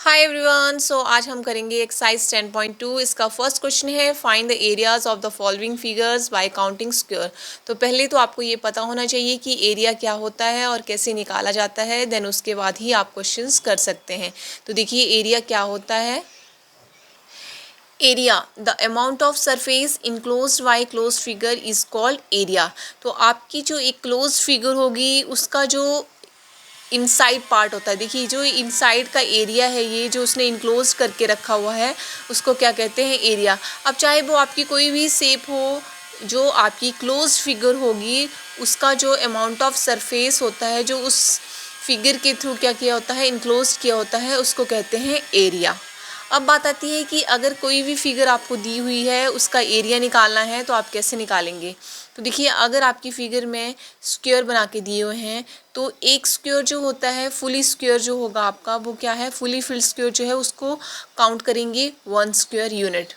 Hi everyone. आज हम करेंगे एक्सरसाइज 10.2। इसका फर्स्ट क्वेश्चन है find the areas of the following figures bye counting square. तो पहले तो आपको ये पता होना चाहिए कि एरिया क्या होता है और कैसे निकाला जाता है, देन उसके बाद ही आप क्वेश्चंस कर सकते हैं। तो देखिए एरिया क्या होता है। Area the amount of surface enclosed bye close figure is called area. तो आपकी जो एक क्लोज फिगर होगी उसका जो इनसाइड पार्ट होता है, देखिए जो इनसाइड का एरिया है, ये जो उसने इनक्लोज करके रखा हुआ है उसको क्या कहते हैं, एरिया। अब चाहे वो आपकी कोई भी शेप हो, जो आपकी क्लोज फिगर होगी उसका जो अमाउंट ऑफ सरफेस होता है, जो उस फिगर के थ्रू क्या किया होता है, इनक्लोज किया होता है, उसको कहते हैं एरिया। अब बात आती है कि अगर कोई भी फिगर आपको दी हुई है उसका एरिया निकालना है तो आप कैसे निकालेंगे। तो देखिए अगर आपकी फिगर में स्क्वायर बना के दिए हुए हैं तो एक स्क्वायर जो होता है, फुली स्क्वायर जो होगा आपका, वो क्या है, फुली फिल्ड स्क्वायर जो है उसको काउंट करेंगे 1 स्क्वायर यूनिट।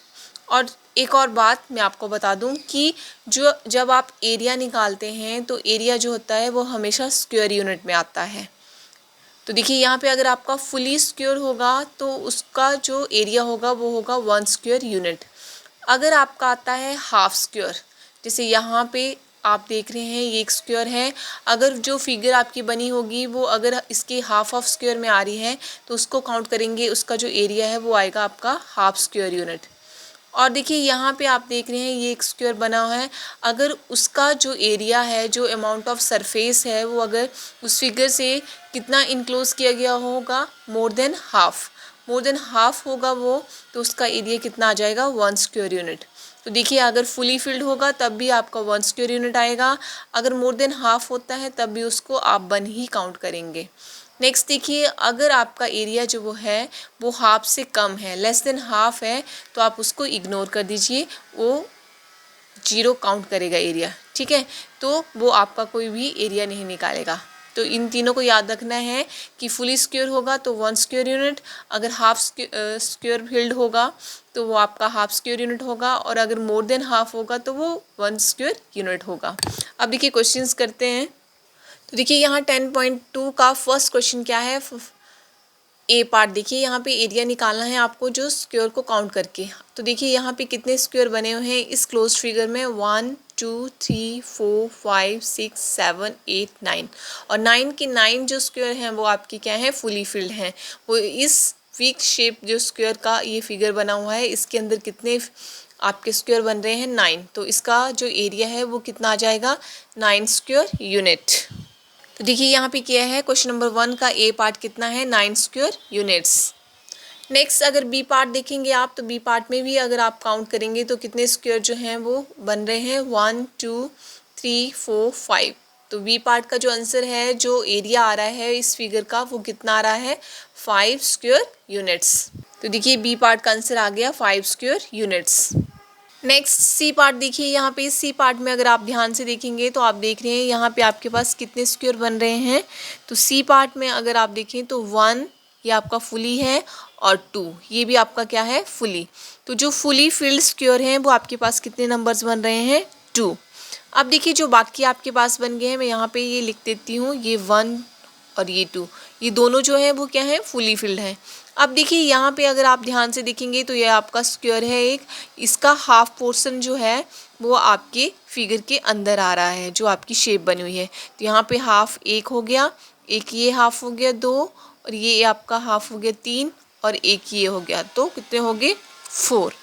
और एक और बात मैं आपको बता दूं कि जो जब आप एरिया निकालते हैं तो एरिया जो होता है वो हमेशा स्क्वायर यूनिट में आता है। तो देखिए यहाँ पे अगर आपका फुली स्क्वायर होगा तो उसका जो एरिया होगा वो होगा 1 स्क्वायर यूनिट। अगर आपका आता है हाफ स्क्वायर, जैसे यहाँ पे आप देख रहे हैं ये एक स्क्वायर है, अगर जो फिगर आपकी बनी होगी वो अगर इसके हाफ ऑफ स्क्वायर में आ रही है तो उसको काउंट करेंगे, उसका जो एरिया है वो आएगा आपका हाफ स्क्वायर यूनिट। और देखिए यहाँ पे आप देख रहे हैं ये एक स्क्वायर बना हुआ है, अगर उसका जो एरिया है, जो अमाउंट ऑफ सरफेस है, वो अगर उस फिगर से कितना इनक्लोज किया गया होगा, मोर देन हाफ होगा वो, तो उसका एरिया कितना आ जाएगा, 1 स्क्वायर यूनिट। तो देखिए अगर फुली फिल्ड होगा तब भी आपका 1 स्क्वायर यूनिट आएगा, अगर मोर देन हाफ होता है तब भी उसको आप 1 ही काउंट करेंगे। नेक्स्ट देखिए अगर आपका एरिया जो वो है वो हाफ से कम है, लेस देन हाफ है, तो आप उसको इग्नोर कर दीजिए, वो 0 काउंट करेगा एरिया, ठीक है। तो वो आपका कोई भी एरिया नहीं निकालेगा। तो इन तीनों को याद रखना है कि फुली स्क्वायर होगा तो 1 स्क्वायर यूनिट, अगर हाफ स्क्वायर फिल्ड होगा तो वो आपका हाफ स्क्वायर यूनिट होगा, और अगर मोर देन हाफ होगा तो वो 1 स्क्वायर यूनिट होगा। अब देखिए क्वेश्चंस करते हैं। तो देखिए यहाँ 10.2 का फर्स्ट क्वेश्चन क्या है, ए पार्ट। देखिए यहाँ पे एरिया निकालना है आपको जो स्क्वायर को काउंट करके। तो देखिए यहाँ पे कितने स्क्वायर बने हुए हैं इस क्लोज फिगर में, 1 2 3 4 5 6 7 8 9, और 9 के 9 जो स्क्वायर हैं वो आपकी क्या है, फुली फिल्ड हैं। वो इस वीक शेप जो स्क्वायर का ये फिगर बना हुआ है इसके अंदर कितने आपके स्क्वायर बन रहे हैं, 9। तो इसका जो एरिया है वो कितना आ जाएगा, 9 स्क्वायर यूनिट। तो देखिए यहाँ पे क्या है, क्वेश्चन नंबर 1 का ए पार्ट कितना है, 9 स्क्वायर यूनिट्स। नेक्स्ट अगर बी पार्ट देखेंगे आप, तो बी पार्ट में भी अगर आप काउंट करेंगे तो कितने स्क्वायर जो हैं वो बन रहे हैं, 1 2 3 4 5। तो बी पार्ट का जो आंसर है, जो एरिया आ रहा है इस फिगर का, वो कितना आ रहा है, 5 स्क्वायर यूनिट्स। तो देखिए बी पार्ट का आंसर आ गया 5 square units. Next C part देखिए, यहाँ पे सी पार्ट में अगर आप ध्यान से देखेंगे तो आप देख रहे हैं यहाँ पे आपके पास कितने स्क्वायर बन रहे हैं। तो सी पार्ट में अगर आप देखें तो 1 ये आपका फुली है, और 2 ये भी आपका क्या है, फुली। तो जो फुली फिल्ड स्क्वायर हैं वो आपके पास कितने नंबर्स बन रहे हैं, 2। अब देखिए जो बाकी आपके पास बन गए हैं, मैं यहाँ पे ये लिख देती हूँ, ये 1 और ये 2, ये दोनों जो है वो क्या है, फुली फिल्ड है। अब देखिए यहाँ पे अगर आप ध्यान से देखेंगे तो ये आपका स्क्वायर है एक, इसका हाफ पोर्शन जो है वो आपके फिगर के अंदर आ रहा है, जो आपकी शेप बनी हुई है। तो यहाँ पे हाफ एक हो गया, एक ये हाफ हो गया 2, और ये आपका हाफ हो गया 3, और एक ये हो गया, तो कितने हो गए, 4।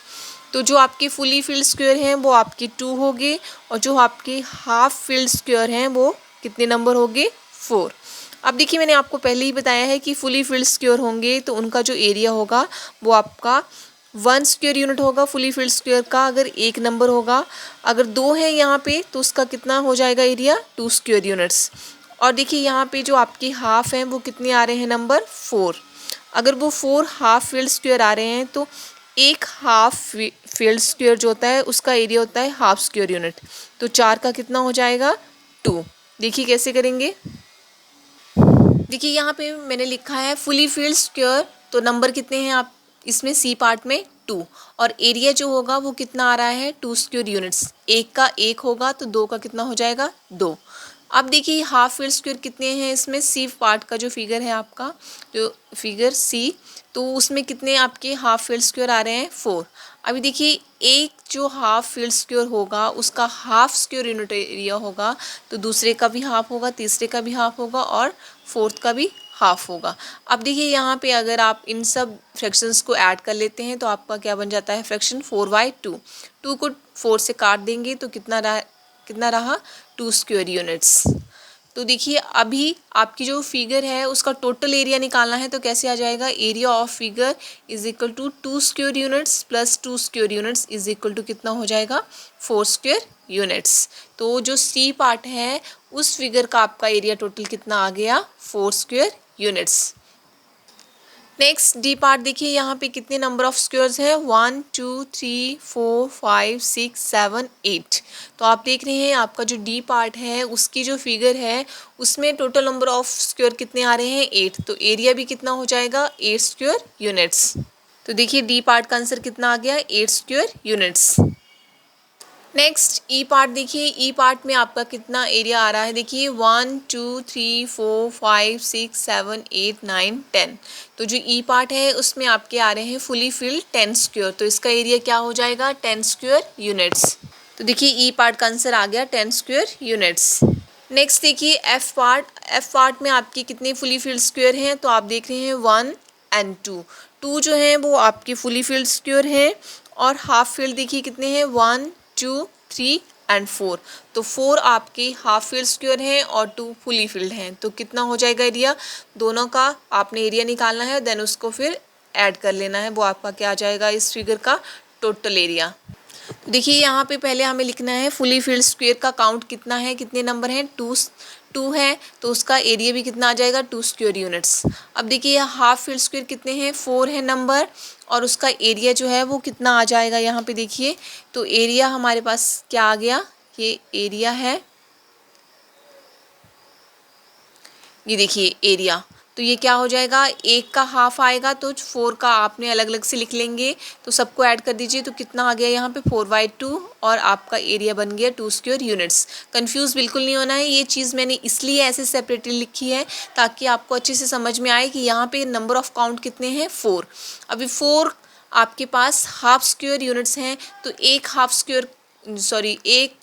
तो जो आपके फुली फिल्ड स्क्वायर हैं वो आपके 2 हो गए, और जो आपके हाफ फिल्ड स्क्वायर हैं वो कितने नंबर हो गए, 4। अब देखिए मैंने आपको पहले ही बताया है कि फुली फिल्ड स्क्वायर होंगे तो उनका जो एरिया होगा वो आपका 1 स्क्वायर यूनिट होगा फुली फिल्ड स्क्वायर का, अगर 1 नंबर होगा। अगर 2 है यहाँ पे तो उसका कितना हो जाएगा एरिया, 2 स्क्वायर यूनिट्स। और देखिए यहाँ पे जो आपके हाफ हैं वो कितने आ रहे हैं, नंबर 4। अगर वो 4 हाफ फील्ड स्क्वायर आ रहे हैं तो एक हाफ फील्ड स्क्वायर जो होता है उसका एरिया होता है हाफ स्क्वायर यूनिट। तो 4 का कितना हो जाएगा, 2। देखिए कैसे करेंगे। देखिए यहाँ पे मैंने लिखा है फुली फील्ड स्क्वायर, तो नंबर कितने हैं आप इसमें, सी पार्ट में 2, और एरिया जो होगा वो कितना आ रहा है, 2 स्क्वायर यूनिट्स। एक का 1 होगा तो 2 का कितना हो जाएगा, 2। अब देखिए हाफ फील्ड स्क्वायर कितने हैं इसमें, सी पार्ट का जो फिगर है आपका, जो फिगर सी, तो उसमें कितने आपके हाफ फील्ड स्क्वायर आ रहे हैं 4। अभी देखिए एक जो हाफ फील्ड स्क्वायर होगा उसका हाफ स्क्वायर यूनिट एरिया होगा, तो दूसरे का भी हाफ होगा, तीसरे का भी हाफ होगा और फोर्थ का भी हाफ होगा। अब देखिए यहाँ पे अगर आप इन सब फ्रैक्शंस को ऐड कर लेते हैं तो आपका क्या बन जाता है फ्रैक्शन 4/2। 2 को 4 से काट देंगे तो कितना रहा 2 स्क्वायर यूनिट्स। तो देखिए अभी आपकी जो फिगर है उसका टोटल एरिया निकालना है, तो कैसे आ जाएगा, area of figure is equal to 2 square units plus 2 square units is equal to कितना हो जाएगा 4 स्क्वायर यूनिट्स। तो जो सी पार्ट है उस फिगर का आपका एरिया टोटल कितना आ गया 4 square units. Next D part देखिए यहाँ पे कितने नंबर ऑफ स्क्वायर्स हैं 1 2 3 4 5 6 7 8। तो आप देख रहे हैं आपका जो डी पार्ट है उसकी जो फिगर है उसमें टोटल नंबर ऑफ स्क्वायर कितने आ रहे हैं 8, तो एरिया भी कितना हो जाएगा 8 स्क्वायर यूनिट्स। तो देखिए डी पार्ट का आंसर कितना आ गया 8 स्क्वायर यूनिट्स। नेक्स्ट ई पार्ट देखिए, ई पार्ट में आपका कितना एरिया आ रहा है, देखिए 1 2 3 4 5 6 7 8 9 10। तो जो ई पार्ट है उसमें आपके आ रहे हैं फुली फिल्ड 10 स्क्वायर, तो इसका एरिया क्या हो जाएगा 10 स्क्वायर यूनिट्स। तो देखिए ई पार्ट का आंसर आ गया 10 स्क्वायर यूनिट्स। नेक्स्ट देखिए एफ पार्ट, एफ पार्ट में आपके कितने फुली फिल्ड स्क्वायर हैं, तो आप देख रहे हैं 1 एंड 2। 2 जो हैं वो आपके फुली फिल्ड स्क्वायर हैं और हाफ फील्ड देखिए कितने हैं 1 2 3 एंड 4। तो 4 आपके हाफ फील्ड स्क्वायर हैं और 2 फुली फील्ड हैं, तो कितना हो जाएगा एरिया, दोनों का आपने एरिया निकालना है देन उसको फिर ऐड कर लेना है, वो आपका क्या आ जाएगा इस फिगर का टोटल एरिया। देखिए यहाँ पे पहले हमें लिखना है फुली फील्ड स्क्वायर का काउंट कितना है, कितने नंबर हैं 2 है, तो उसका एरिया भी कितना आ जाएगा 2 स्क्वायर यूनिट्स। अब देखिए हाफ फील्ड स्क्वायर कितने हैं 4 है नंबर और उसका एरिया जो है वो कितना आ जाएगा, यहाँ पे देखिए तो एरिया हमारे पास क्या आ गया, ये एरिया है, ये देखिए एरिया, तो ये क्या हो जाएगा एक का हाफ आएगा तो 4 का आपने अलग अलग से लिख लेंगे, तो सबको ऐड कर दीजिए तो कितना आ गया यहाँ पे 4/2 और आपका एरिया बन गया 2 स्क्वायर यूनिट्स। कंफ्यूज बिल्कुल नहीं होना है, ये चीज़ मैंने इसलिए ऐसे सेपरेटली लिखी है ताकि आपको अच्छे से समझ में आए कि यहाँ पे नंबर ऑफ काउंट कितने हैं 4। अभी 4 आपके पास हाफ स्क्वायर यूनिट्स हैं, तो एक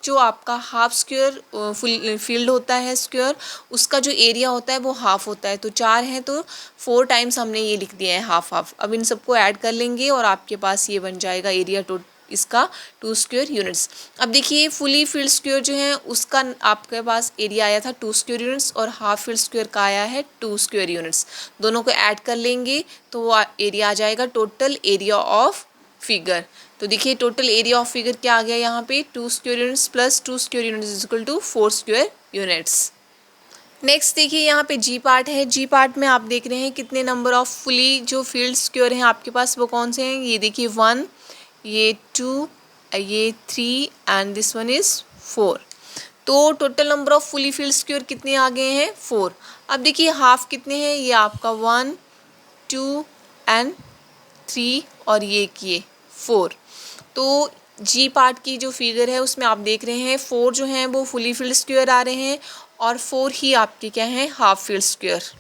जो आपका हाफ स्क्वायर फुल फील्ड होता है स्क्वायर उसका जो एरिया होता है वो हाफ होता है, तो 4 हैं तो 4 टाइम्स हमने ये लिख दिया है हाफ हाफ। अब इन सबको ऐड कर लेंगे और आपके पास ये बन जाएगा एरिया इसका 2 स्क्वायर यूनिट्स। अब देखिए फुली फील्ड स्क्वायर जो है उसका आपके पास एरिया आया था 2 स्क्वायर यूनिट्स और हाफ फील्ड स्क्वायर का आया है 2 स्क्वायर यूनिट्स, दोनों को ऐड कर लेंगे तो वो एरिया आ जाएगा टोटल एरिया ऑफ फिगर। तो देखिए टोटल एरिया ऑफ फिगर क्या आ गया यहाँ पे 2 square units plus 2 square units is equal to 4 square units. Next देखिए यहाँ पे जी पार्ट है, जी पार्ट में आप देख रहे हैं कितने नंबर ऑफ फुली जो फील्ड स्क्वायर हैं आपके पास वो कौन से हैं, ये देखिए 1, ये 2, ये 3 एंड दिस वन इज़ 4। तो total number of fully field square कितने आ गए हैं 4। अब देखिए हाफ कितने हैं, ये आपका 1 2 एंड 3 और ये किए 4। तो जी पार्ट की जो फिगर है उसमें आप देख रहे हैं 4 जो हैं वो फुली फील्ड स्क्वायर आ रहे हैं और 4 ही आपके क्या हैं हाफ फील्ड स्क्वायर।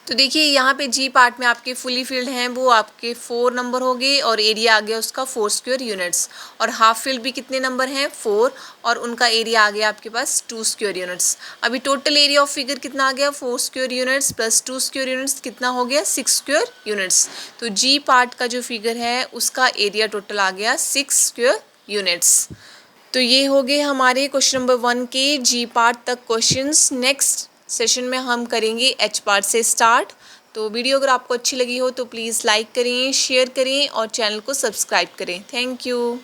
तो देखिए यहाँ पे जी पार्ट में आपके फुली फील्ड हैं वो आपके 4 नंबर हो गए और एरिया आ गया उसका 4 स्क्वायर यूनिट्स, और हाफ फील्ड भी कितने नंबर हैं 4 और उनका एरिया आ गया आपके पास 2 स्क्वायर यूनिट्स। अभी टोटल एरिया ऑफ फिगर कितना आ गया 4 square units plus 2 square units कितना हो गया 6 स्क्वायर यूनिट्स। तो जी पार्ट का जो फिगर है उसका एरिया टोटल आ गया 6 स्क्वायर यूनिट्स। तो ये हो गए हमारे क्वेश्चन नंबर 1 के जी पार्ट तक क्वेश्चंस। नेक्स्ट सेशन में हम करेंगे एच पार्ट से स्टार्ट। तो वीडियो अगर आपको अच्छी लगी हो तो प्लीज़ लाइक करें, शेयर करें और चैनल को सब्सक्राइब करें। Thank you.